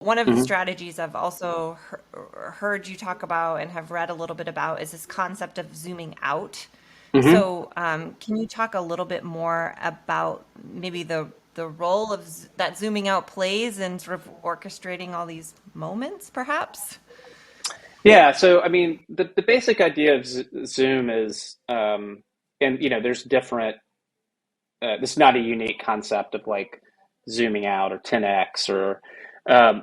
one of the Hmm. strategies I've also heard you talk about and have read a little bit about is this concept of zooming out. Hmm. So, can you talk a little bit more about maybe the role of that zooming out plays in sort of orchestrating all these moments, perhaps? Yeah. So, I mean, the basic idea of Zoom is, and there's different. This is not a unique concept of like zooming out or 10x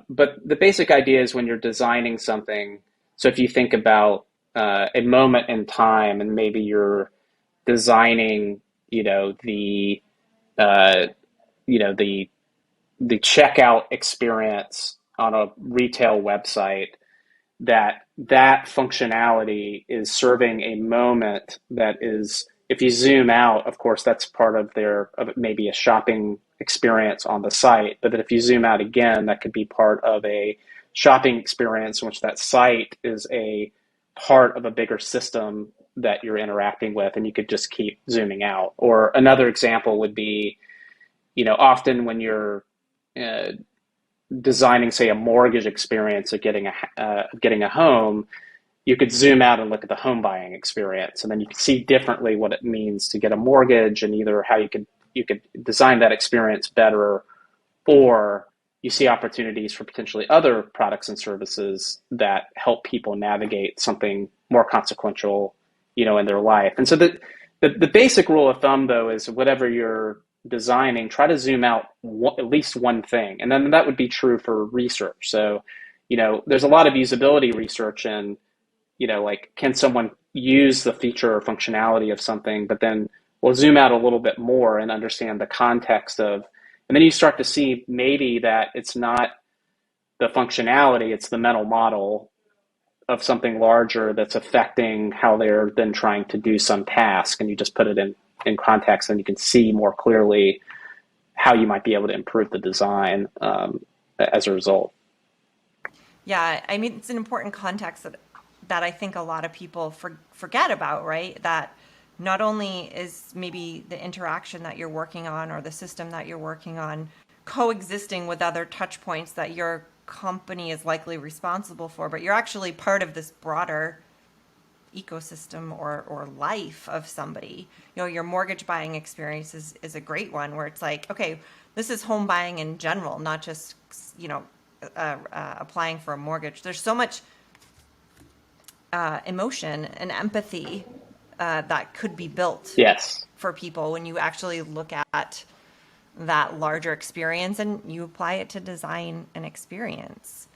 but the basic idea is when you're designing something. So, if you think about a moment in time, and maybe you're designing, you know, the uh, you know the checkout experience on a retail website, that functionality is serving a moment that is, if you zoom out, of course that's part of their of maybe a shopping experience on the site, but that if you zoom out again, that could be part of a shopping experience in which that site is a part of a bigger system that you're interacting with, and you could just keep zooming out. Or another example would be, often when you're uh, designing, say, a mortgage experience of getting a home, you could zoom out and look at the home buying experience, and then you could see differently what it means to get a mortgage, and either how you could design that experience better, or you see opportunities for potentially other products and services that help people navigate something more consequential, in their life. And so the basic rule of thumb, though, is whatever you're designing, try to zoom out at least one thing. And then that would be true for research. So, there's a lot of usability research in, like, can someone use the feature or functionality of something, but then we'll zoom out a little bit more and understand the context of, and then you start to see maybe that it's not the functionality, it's the mental model of something larger that's affecting how they're then trying to do some task. And you just put it in context, and you can see more clearly how you might be able to improve the design as a result. Yeah, I mean, it's an important context that I think a lot of people forget about, right? That not only is maybe the interaction that you're working on or the system that you're working on coexisting with other touch points that your company is likely responsible for, but you're actually part of this broader ecosystem or life of somebody. Your mortgage buying experience is a great one where it's like, okay, this is home buying in general, not just, applying for a mortgage. There's so much emotion and empathy that could be built Yes. for people when you actually look at that larger experience and you apply it to design an experience.